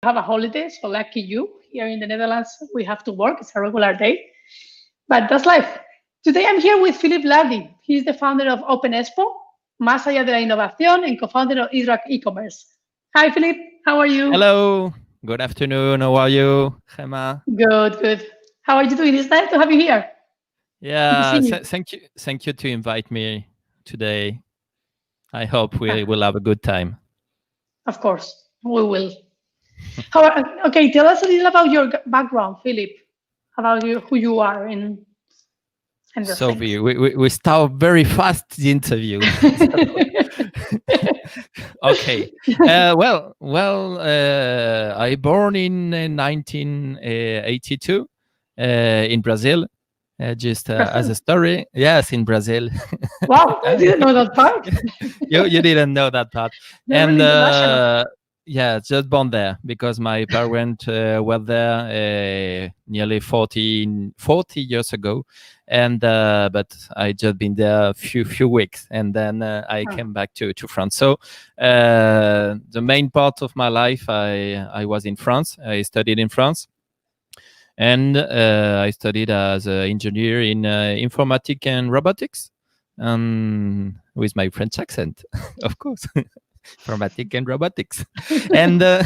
have a holiday, so lucky you. Here in the Netherlands, we have to work. It's a regular day, but that's life. Today, I'm here with Philippe Lardy. He's the founder of OpenExpo, Más allá de la Innovación, and co-founder of Ydral eCommerce. Hi, Philippe. How are you? Hello. Good afternoon. How are you, Gemma? Good, good. How are you doing? It's nice to have you here. Good to see Yeah, you. thank you. Thank you to invite me today. I hope we will have a good time. Of course, we will. Okay, tell us a little about your background, Philippe, about you, who you are, and those So things. we start very fast the interview. Okay. I born in 1982 in Brazil. Just as a story, yes, in Brazil. Wow, I didn't know that part. You didn't know that part, They're and really international. yeah, just born there because my parents were there nearly 40 years ago, and but I just been there a few weeks, and then I Oh, came back to France. So the main part of my life, I was in France. I studied in France. And I studied as an engineer in informatics and robotics, with my French accent, of course. Informatics and robotics, and well,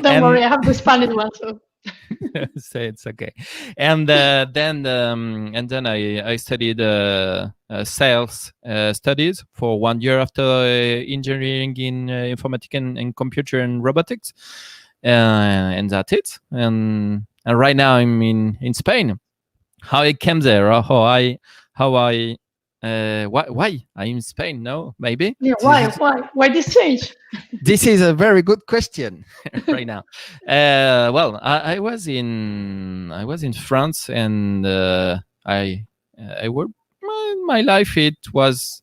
don't worry, and I have the Spanish one, so. so it's okay. And then I studied sales studies for 1 year after engineering in informatics and computer and robotics, and that's it. And right now I'm in Spain. How I came there, or how I why I'm in Spain? No, maybe Yeah, why? Why this change? this is a very good question right now. I was in France, and I worked my life. It was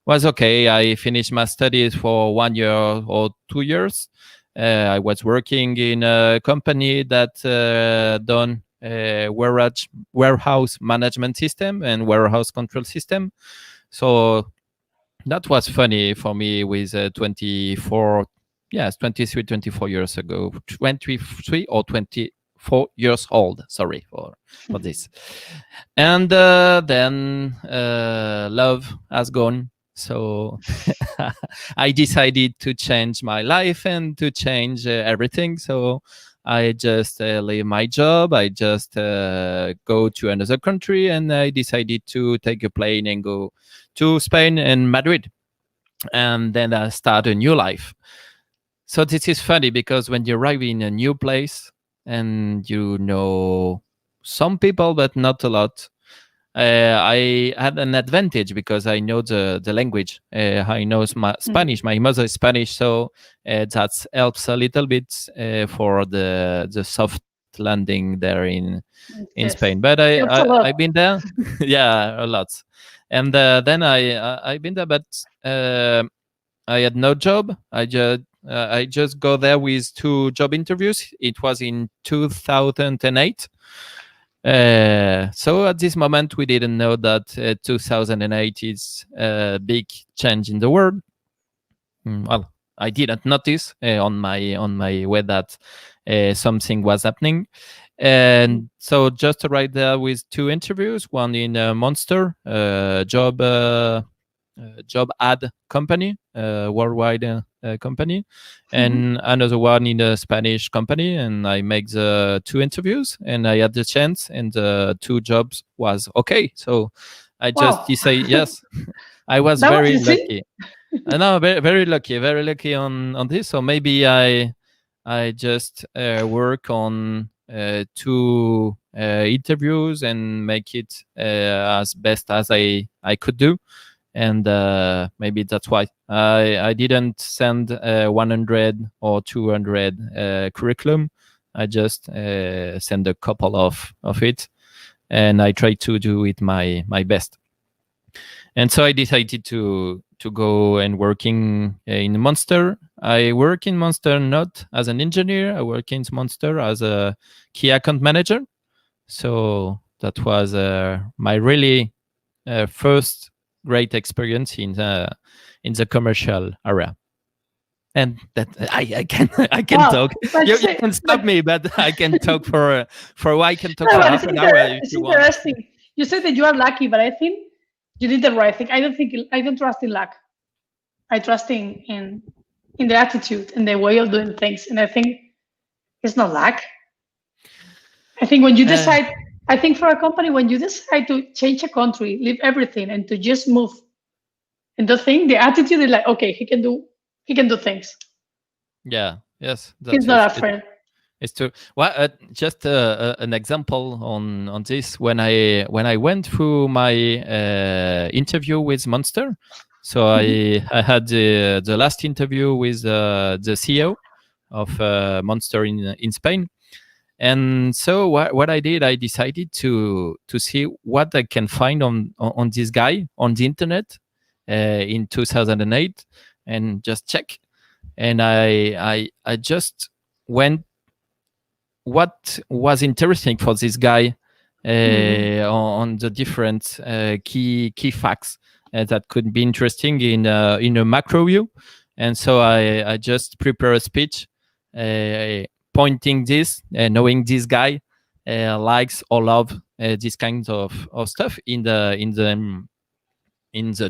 okay. I finished my studies for 1 year or 2 years. I was working in a company that done warehouse management system and warehouse control system. So that was funny for me with 24, yes, 23, 24 years ago, 23 or 24 years old. Sorry for this. And then love has gone. So I decided to change my life and to change everything. So I just leave my job. I just go to another country, and I decided to take a plane and go to Spain and Madrid, and then I start a new life. So this is funny because when you arrive in a new place and you know some people but not a lot, I had an advantage because I know the language. I know Spanish. My mother is Spanish, so that helps a little bit for the soft landing there in Spain. Yes, But helps a lot. I've been there, yeah, a lot. And then I've been there, but I had no job. I just go there with 2 job interviews. It was in 2008. So at this moment, we didn't know that 2008 is a big change in the world. Well, I didn't notice on my way that something was happening, and so just right there with 2 interviews, one in Monster job ad company, worldwide company, Mhm. and another one in a Spanish company. And I make the 2 interviews, and I had the chance, and the 2 jobs was okay. So I just Wow, decided yes. I was that was very easy. lucky. I know, very lucky on this. So maybe I just work on 2 interviews and make it as best as I could do, and maybe that's why I didn't send 100 or 200 curriculum. I just send a couple of it, and I try to do it my best. And so I decided to go and working in Monster. I work in Monster not as an engineer. I work in Monster as a key account manager. So that was my really first great experience in the commercial area. And that I can Wow. talk. But You say- can stop me, but I can talk for I can talk No, for but half an hour if it's you want. interesting. You said that you are lucky, but I think you did the right thing. I don't trust in luck. I trust in the attitude and the way of doing things. And I think it's not luck. I think when you Uh, decide, I think for a company, when you decide to change a country, leave everything, and to just move and do thing, the attitude is like, okay, he can do things. yeah, yes, He's that's not it. afraid. It's true. Well, just an example on this. When I went through my interview with Monster, so I had the last interview with the CEO of Monster in Spain. And so what I did, I decided to see what I can find on this guy on the internet in 2008, and just check. And I just went what was interesting for this guy on the different key facts that could be interesting in a macro view. And so I just prepare a speech pointing this, knowing this guy likes or love this kind of stuff in the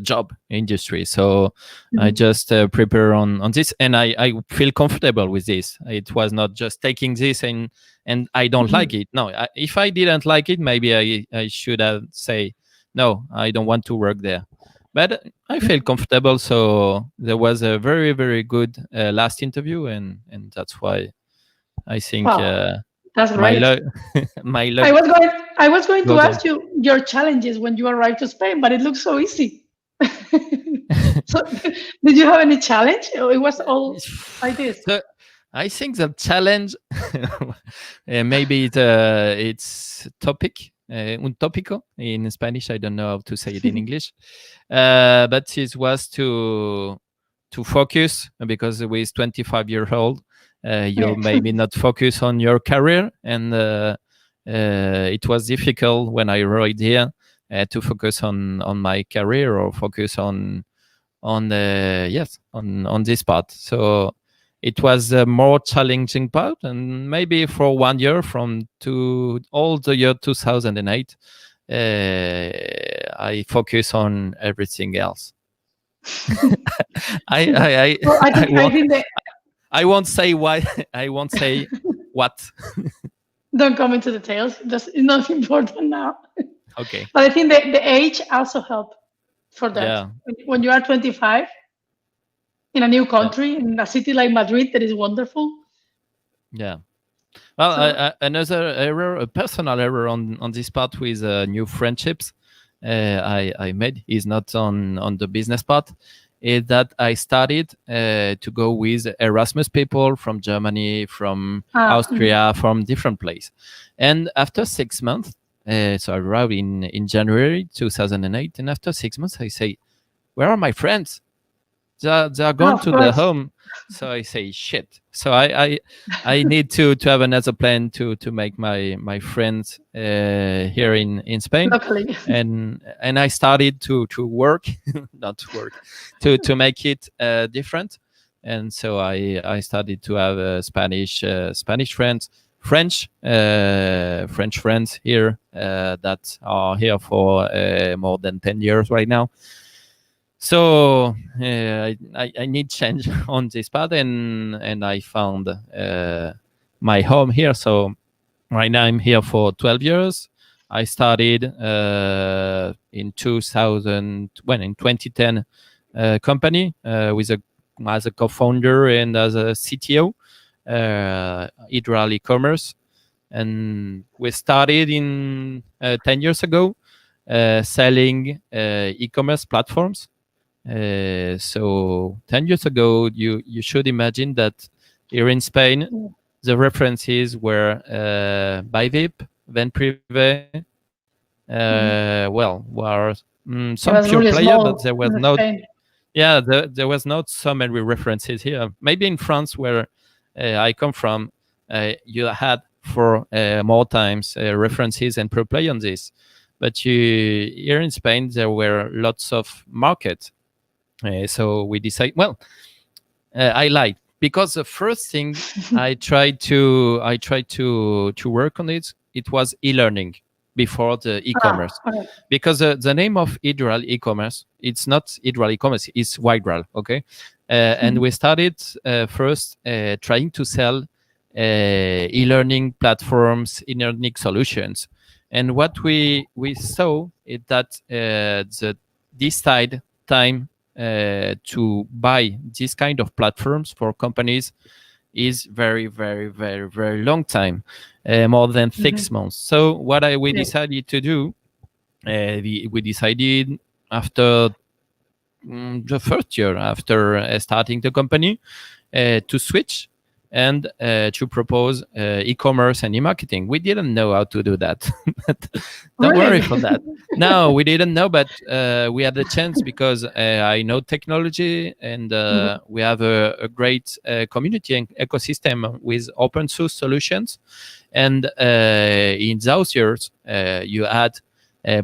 job industry. So I just prepare on this, and I feel comfortable with this. It was not just taking this and I don't like it. No, if I didn't like it, maybe I should have say, no, I don't want to work there. But I feel comfortable. So there was a very, very good last interview, and that's why I think Wow, that's my great. luck my luck I was going to goes on. ask you your challenges when you arrived to Spain, but it looks so easy. So, did you have any challenge? Or it was all like this? So I think the challenge, maybe it's topic, un tópico in Spanish. I don't know how to say it in English, but it was to focus, because with 25-year old, you Yeah. maybe not focus on your career, and it was difficult when I arrived here to focus on my career, or focus on this part. So it was a more challenging part, and maybe for 1 year, from to all the year 2008, I focus on everything else. Well, I I won't, think that I won't say why. I won't say what. don't come into details. That's it's not important now. Okay. But I think that the age also helped for that. Yeah. When you are 25 in a new Yeah. country, in a city like Madrid, that is wonderful. Yeah. Well, So, another error, a personal error on this part with new friendships I made, is not on the business part. Is that I started to go with Erasmus people from Germany, from Austria, from different places. And after 6 months, so I arrived in January 2008, and after 6 months, I say, where are my friends? They are gone of to the course, home. So I say, shit. So I need to have another plan to make my friends here in Spain. locally. And I started to work, not to work, to make it different. And so I started to have Spanish friends, French friends here that are here for more than 10 years right now. So I need change on this part, and I found my home here. So right now I'm here for 12 years. I started in 2010 company as a co-founder and as a CTO, Ydral eCommerce, and we started in 10 years ago selling e-commerce platforms. So 10 years ago, you should imagine that here in Spain, the references were Bivip, Ven Privé, were some It was pure really player, but small there was in not. Spain. Yeah, there was not so many references here. Maybe in France, where I come from, you had for more times references and pure play on this. But here in Spain, there were lots of markets. So we decide, well, I lied because the first thing I tried to work on it was e-learning before the e-commerce, Okay. because the name of Ydral e-commerce, it's not Ydral e-commerce, it's Ydral. Okay. And we started first trying to sell e-learning platforms, e-learning solutions. And what we saw is that this time to buy this kind of platforms for companies is very, very, very, very long time, more than 6 months. So what we decided to do, we decided after the first year after starting the company to switch and to propose e-commerce and e-marketing. We didn't know how to do that. But don't worry for that. No, we didn't know, but we had the chance because I know technology, and we have a great community and ecosystem with open source solutions. And in those years, you had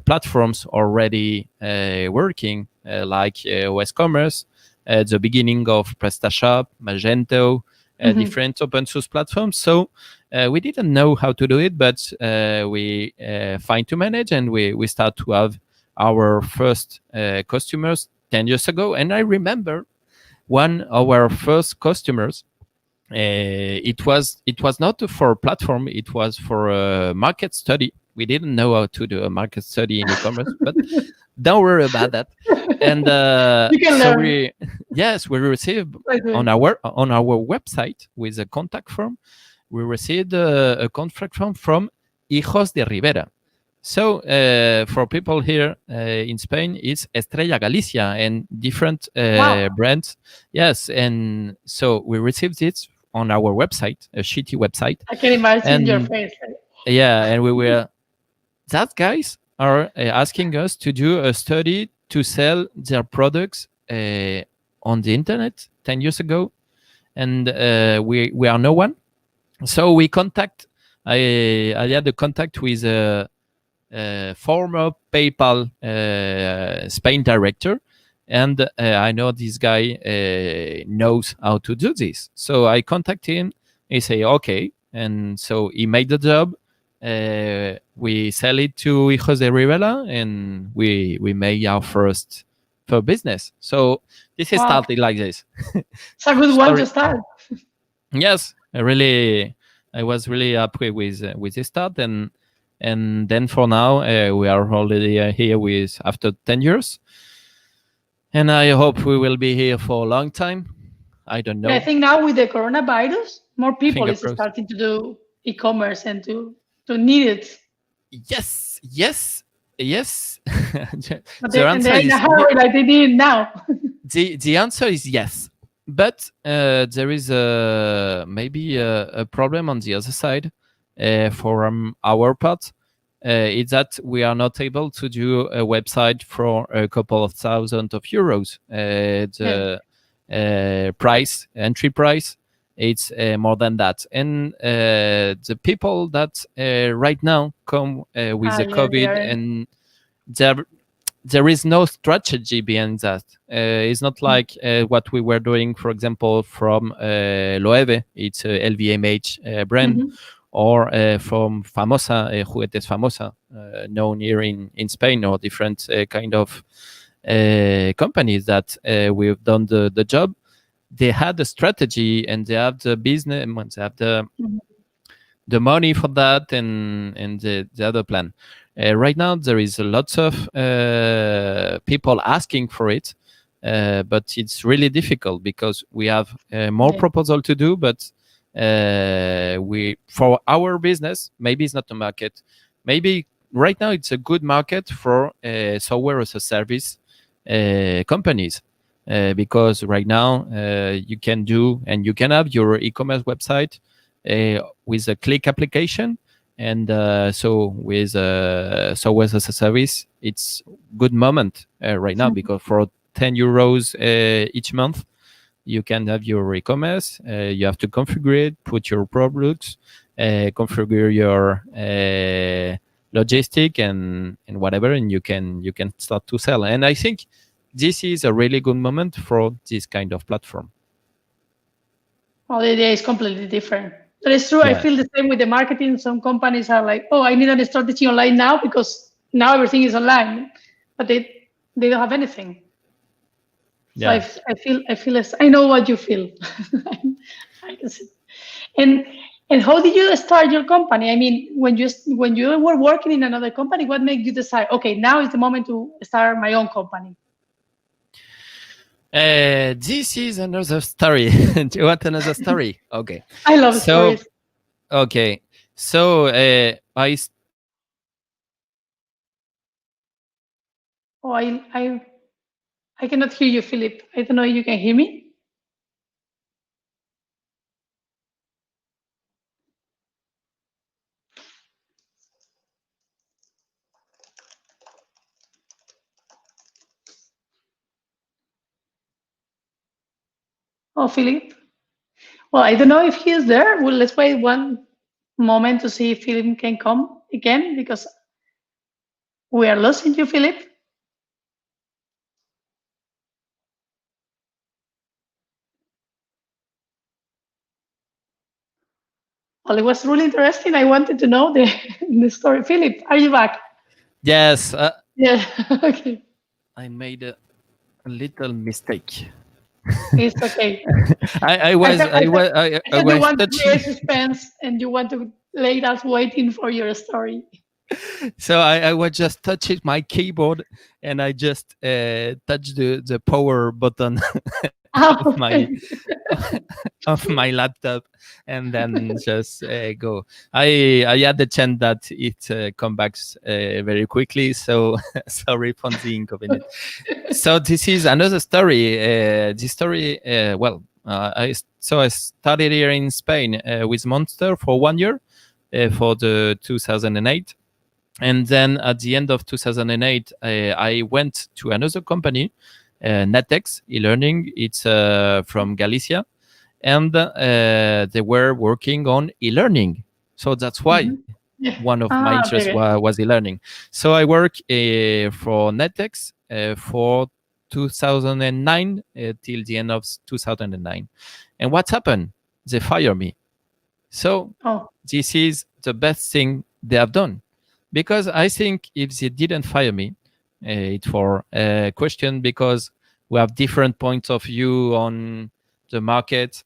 platforms already working, like eCommerce, the beginning of PrestaShop, Magento, different open source platforms. So we didn't know how to do it, but we find to manage, and we start to have our first customers 10 years ago. And I remember one of our first customers, it was not for a platform, it was for a market study. We didn't know how to do a market study in e-commerce, but don't worry about that. And You can so learn. we received on our website with a contact form. We received a contact form from Hijos de Rivera. So for people here in Spain, it's Estrella Galicia and different brands. Yes, and so we received it on our website, a shitty website. I can imagine your face. Yeah, and we were, that guys are asking us to do a study to sell their products on the internet 10 years ago, and we are no one. So we I had a contact with a former PayPal Spain director, and I know this guy knows how to do this. So I contact him. He say okay, and so he made the job. We sell it to Hijos de Rivera, and we made our first for business. So this is started like this. It's a good one to start. Yes, I was really happy with this start, and then for now we are already here with after 10 years, and I hope we will be here for a long time. I don't know. I think now with the coronavirus, more people is starting to do e-commerce and to need it. Yes. But they're in a hurry like they did now. The answer is yes, but there is maybe a problem on the other side for our part. Is that we are not able to do a website for a couple of thousands of euros. The entry price, it's more than that. And the people that right now come with the COVID, and there is no strategy behind that. It's not like what we were doing, for example, from Loewe, it's a LVMH brand, or from Famosa, Juguetes Famosa, known here in Spain, or different kind of companies that we've done the job. They had the strategy, and they have the business, they have the money for that, and the other plan. Right now, there is lots of people asking for it, but it's really difficult because we have more proposal to do, but for our business, maybe it's not the market. Maybe right now it's a good market for software as a service companies, because right now you can do, and you can have your e-commerce website with a click application, and so with software as a service, it's good moment right now, because for 10 euros each month, you can have your e-commerce. You have to configure it, put your products, configure your logistic and whatever, and you can start to sell. And I think this is a really good moment for this kind of platform. Well, the idea is completely different. That is true. I Yeah. feel the same with the marketing. Some companies are like, oh, I need a strategy online now because now everything is online, but they don't have anything. So Yeah. I feel I know what you feel. I can see. And and how did you start your company? I mean, when you were working in another company, what made you decide, okay, now is the moment to start my own company? This is another story. Do you want another story? Okay. I love So, stories. okay. So, Oh, I cannot hear you, Philip. I don't know if you can hear me. Oh, Philip. Well, I don't know if he is there. Well, let's wait one moment to see if Philip can come again because we are losing you, Philip. Well, it was really interesting. I wanted to know the story. Philip, are you back? yes, Yeah. Okay. I made a little mistake. It's okay. I I was thought, I I thought, was I, I I thought you was want to touching. create suspense and you want to lay us waiting for your story. So I was just touching my keyboard, and I just touched the power button of Oh, my okay. of my laptop, and then just go. I had the chance that it come back very quickly. So sorry for the inconvenience. So this is another story. This story, I started here in Spain with Monster for 1 year for the 2008. And then at the end of 2008, I went to another company, Natex e-learning. It's from Galicia, and they were working on e-learning. So that's why Mhm. Yeah. one of my Ah, interests okay. was e-learning. So I work for Natex for 2009 till the end of 2009. And what happened? They fired me. So Oh, this is the best thing they have done, because I think if they didn't fire me, it's for a question, because we have different points of view on the market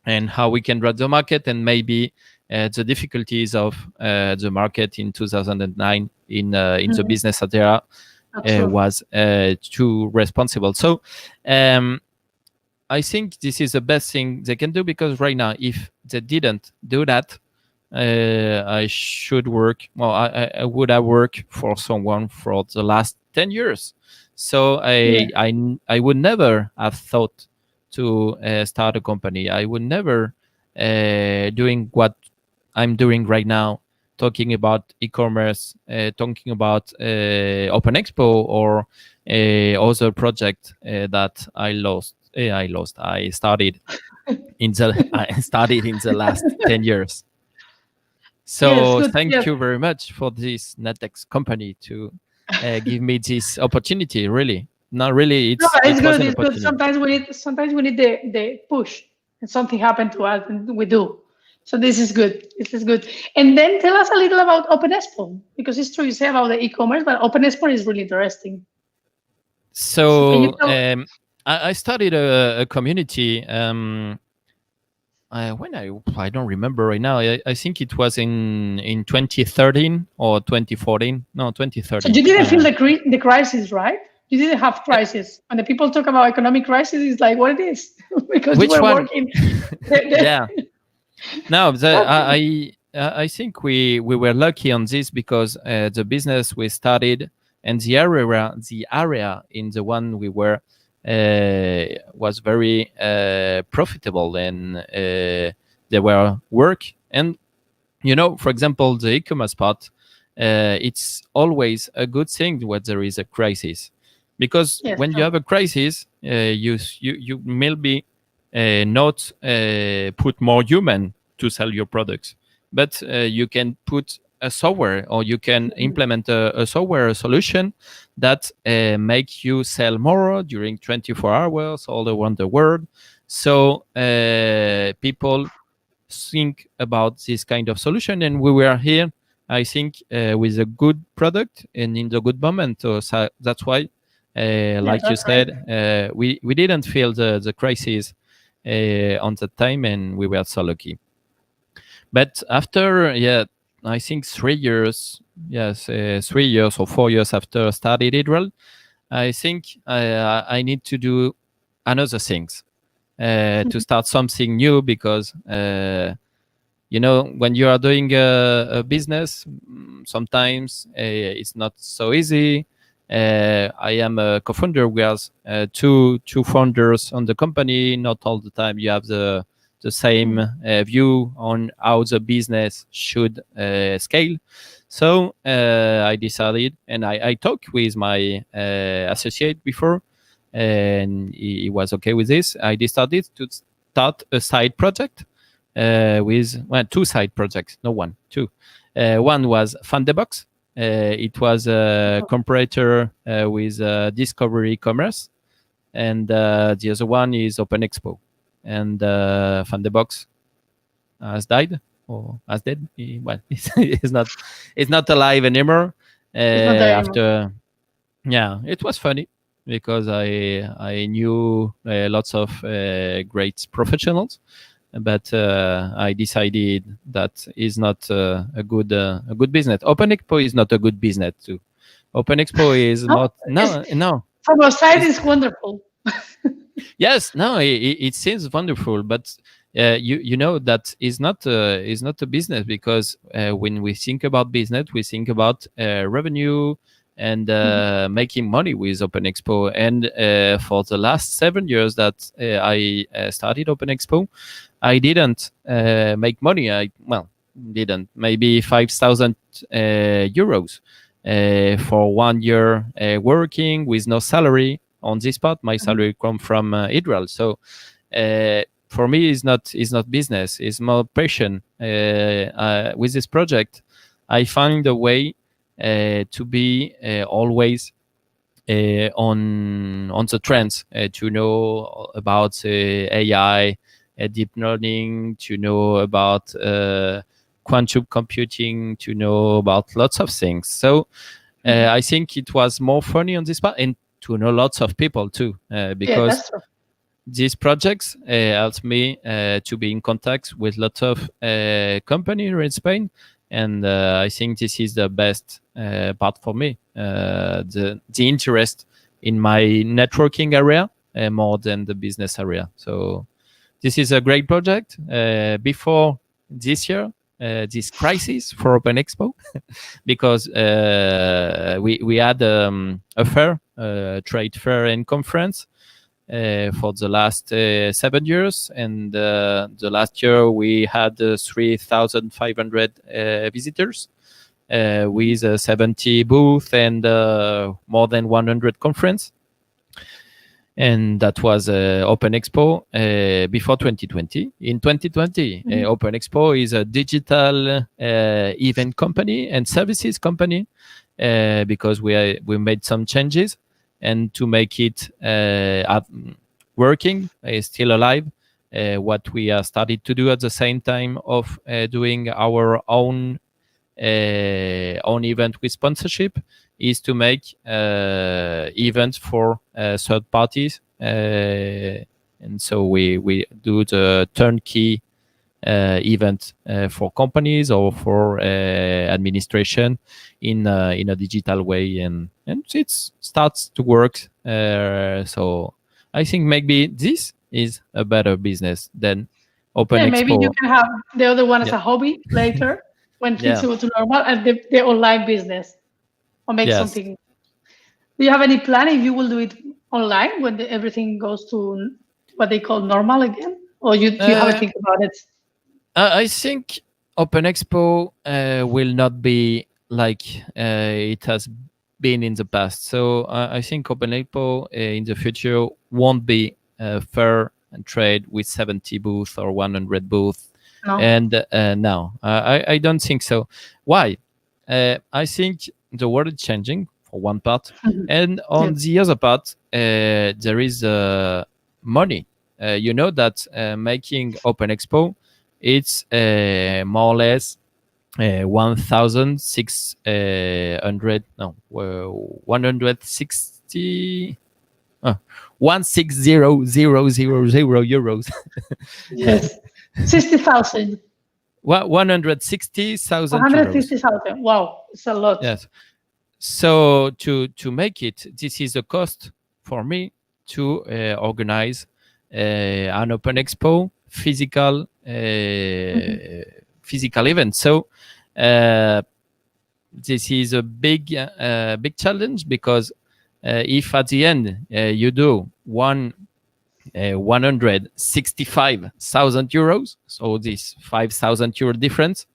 and how we can run the market, and maybe the difficulties of the market in 2009 in the mhm. business area That's true. was too responsible. So um, I think this is the best thing they can do, because right now, if they didn't do that, I should work. Well, I would have worked for someone for the last 10 years. So Yeah. I would never have thought to start a company. I would never doing what I'm doing right now, talking about e-commerce, talking about OpenExpo, or other project that I lost. I lost. I started in the last 10 years. Yes, So good. thank Yes. you very much for this Netex company to give me this opportunity. Really, not really. No, it's It was good. an It's good. opportunity. Sometimes we need the push, and something happened to us, and we do. So this is good. This is good. And then tell us a little about OpenExpo, because it's true you say about the e-commerce, but OpenExpo is really interesting. So can you So tell? I started a community. When I don't remember right now. I think it was in 2013 or 2014. No, So 2013. you didn't feel the crisis, right? You didn't have crisis. When the people talk about economic crisis, it's like what it is because you Which were one? working. Yeah. No, Okay. I think we were lucky on this, because the business we started, and the area in the one we were was very profitable, and there were work. And for example, the e-commerce part, it's always a good thing when there is a crisis, because Yes, when you true. have a crisis, you maybe not put more human to sell your products, but you can put a software, or you can implement a software solution that make you sell more during 24 hours all around the world. So people think about this kind of solution, and we were here, I think, with a good product and in the good moment. So that's why, like you said, we didn't feel the crisis on that time, and we were so lucky. But after, I think 3 years, 3 years or 4 years after started Ydral, I think I need to do another things, to start something new, because when you are doing a business, sometimes it's not so easy. I am a co-founder. We have two founders on the company. Not all the time you have the same view on how the business should scale. So I decided, and I talked with my associate before, and he was okay with this. I decided to start a side project with two side projects, no one, two. One was Fundebox. It was a comparator with Discovery Commerce, and the other one is OpenExpo. And Fundebox has died or has dead. It's not alive anymore. After, it was funny because I knew lots of great professionals, but I decided that is not a good business. OpenExpo is not a good business too. OpenExpo is not no. From our side, it's wonderful. Yes, no, it seems wonderful, but you know that is not a business, because when we think about business, we think about revenue and making money with OpenExpo. And for the last 7 years that I started OpenExpo, I didn't make money. Didn't, maybe 5,000 euros for 1 year working with no salary. On this part, my salary come from Ydral. So for me, it's not business. It's more passion. With this project, I find a way to be always on the trends, to know about AI, deep learning, to know about quantum computing, to know about lots of things. So I think it was more funny on this part, and to know lots of people too, because these projects helped me to be in contact with lots of companies in Spain. And I think this is the best part for me, the interest in my networking area more than the business area. So this is a great project. Before this year, this crisis for OpenExpo, because we had a fair, trade fair and conference for the last 7 years, and the last year we had 3,500 visitors with 70 booths and more than 100 conference. And that was OpenExpo before 2020. In 2020, OpenExpo is a digital event company and services company, because we made some changes, and to make it working, still alive. What we started to do at the same time of doing our own event with sponsorship is to make events for third parties, and so we do the turnkey event for companies or for administration in a digital way, and it starts to work. So I think maybe this is a better business than OpenExpo. Maybe you can have the other one as a hobby later when things go to normal, and the online business, or make something. Do you have any plan if you will do it online when everything goes to what they call normal again, or you haven't think about it? I think OpenExpo will not be like it has been in the past. So I think OpenExpo in the future won't be fair and trade with 70 booths or 100 booths. No. And no, I don't think so. Why? I think the world is changing for one part, and on the other part, there is money you know that making OpenExpo, it's more or less 1,600 no 160 160,000 euros. Yes, 60,000. 160,000 euros. 160,000. Wow, it's a lot. Yes. So to make it, this is the cost for me to organize an OpenExpo physical physical event. So this is a big challenge, because if at the end you do 165,000 euros, so this 5,000 euro difference,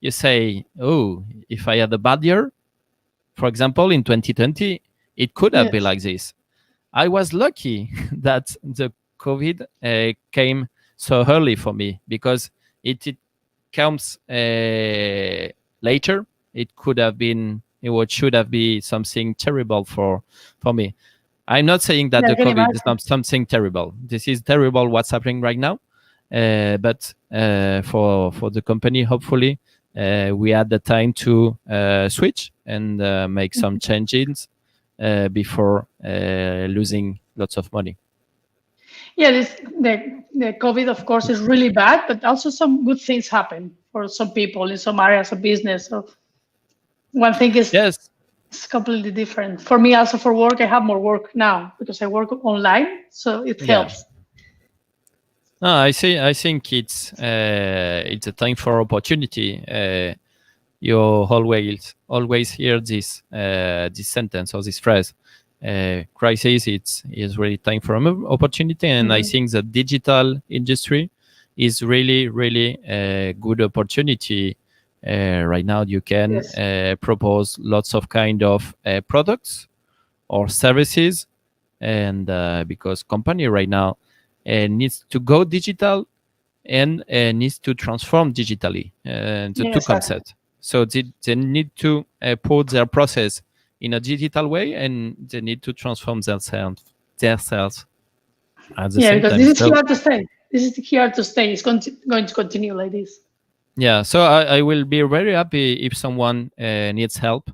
you say, oh, if I had a bad year, for example, in 2020, it could have been like this. I was lucky that the COVID came so early for me, because it comes later. It could have been, it should have been something terrible for me. I'm not saying that the COVID is not something terrible. This is terrible what's happening right now. But for the company, hopefully, we had the time to switch and make some changes before losing lots of money. Yeah, the COVID, of course, is really bad, but also some good things happen for some people in some areas of business. So one thing is, yes, it's completely different. For me, also for work, I have more work now because I work online, so it helps. No, I think it's a time for opportunity. You always hear this sentence or this phrase. Crisis, is really time for an opportunity, and I think the digital industry is really a good opportunity. Right now, you can propose lots of kind of products or services, and because company right now needs to go digital and needs to transform digitally, the two concepts. So they need to put their process in a digital way, and they need to transform themselves at the same because time. This is here to stay. This is here to stay. It's going to continue like this. Yeah, so I will be very happy if someone needs help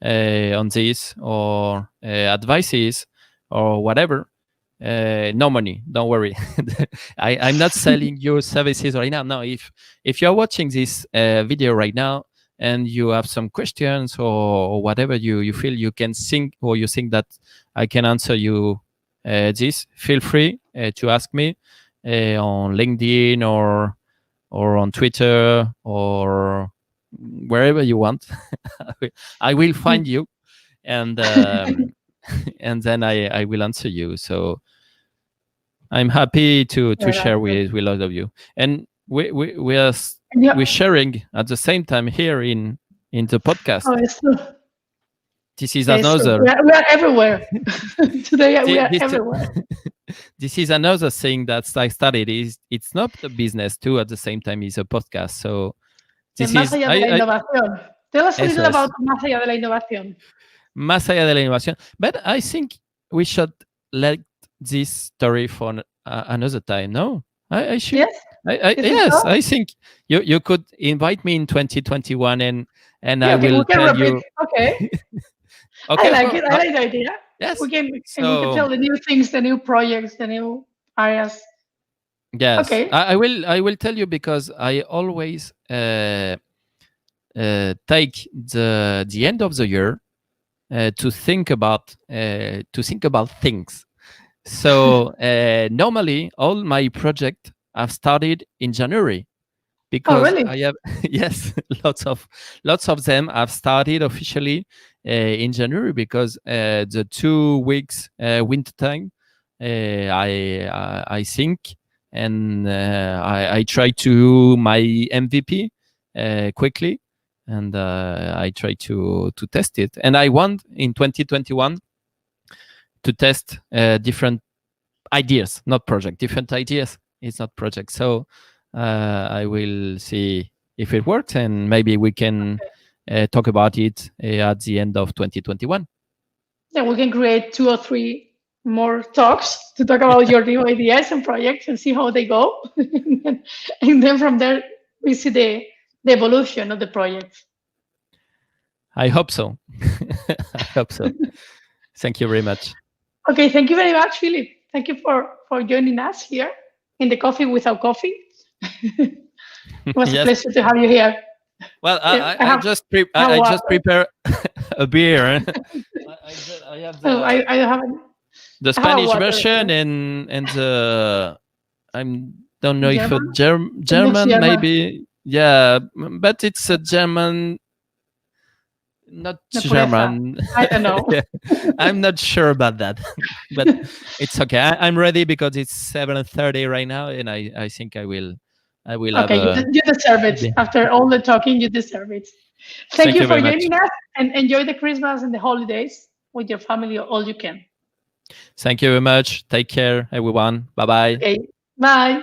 on this, or advices or whatever. No money, don't worry. I'm not selling your services right now. No, if you're watching this video right now and you have some questions or whatever you feel you can think, or you think that I can answer you this, feel free to ask me on LinkedIn or on Twitter or wherever you want. I will find you, and and then I will answer you. So I'm happy to share with all of you, and we're sharing at the same time here in the podcast. Oh, it's true. This is another. We are everywhere today. We are everywhere. This is another thing that I studied. It's not a business too. At the same time, it's a podcast. So this Más allá de la innovación. Tell us a little about Más allá de la innovación. Más allá de la innovación. But I think we should let this story for another time. No, I should. Yes. Yes, I think you could invite me in 2021, and I will tell you. Okay. Okay. I like it. I like the idea. Yes. We can tell the new things, the new projects, the new areas. Yes. Okay. I will tell you, because I always take the end of the year to think about things. So normally all my projects have started in January, because I have lots of them have started officially in January, because the 2 weeks winter time I think, and I try to do my MVP quickly, and I try to test it, and I want in 2021 to test different ideas, not project, different ideas. It's not project. So I will see if it works, and maybe we can talk about it at the end of 2021. Yeah, we can create 2 or 3 more talks to talk about your new ideas and projects and see how they go. And then from there, we see the evolution of the project. I hope so. I hope so. Thank you very much. Okay, thank you very much, Philippe. Thank you for joining us here in the Coffee Without Coffee. It was a pleasure to have you here. Well, I just prepare a beer. I have I haven't. The Spanish version and I don't know if a German maybe. Yeah, but it's a German, not German. I don't know. Yeah, I'm not sure about that, but it's okay. I'm ready because it's 7:30 right now, and I think I will. Okay, you deserve it. Yeah. After all the talking, you deserve it. Thank you for joining us, and enjoy the Christmas and the holidays with your family all you can. Thank you very much. Take care, everyone. Bye-bye. Okay, bye.